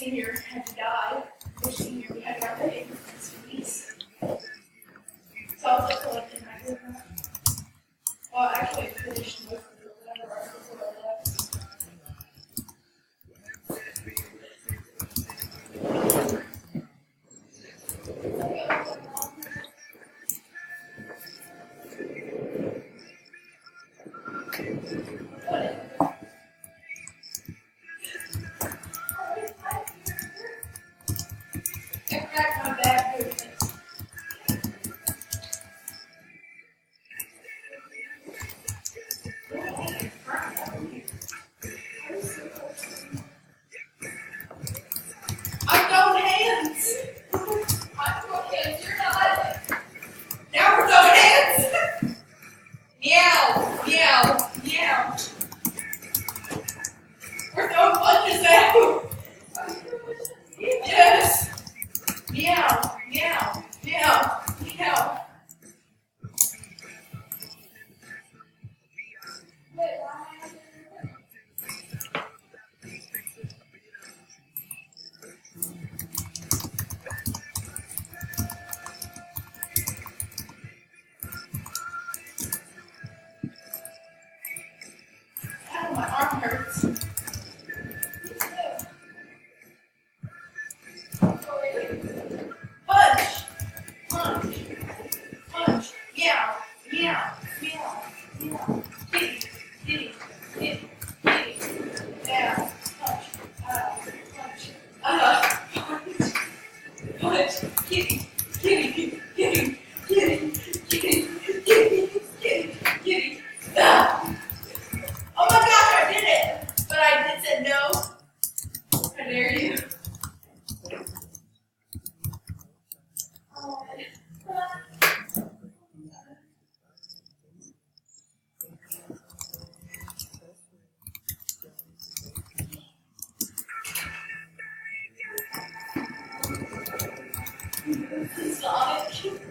senior had to die. The senior, we had our wedding release. So I was like collecting my group. Well, actually, I finished most of the letter right before I left. My arm hurts. Punch! Punch! Punch! Meow! Meow! Meow! Meow! Kitty! Kitty! Kitty! Kitty! Meow! Punch! Punch! Punch! Punch! Kitty! Kitty! Kitty! Kitty! Kitty! Kitty! Kitty! Kitty! Ah! Oh my gosh, I did it! But I did say no. I dare you. Sonic.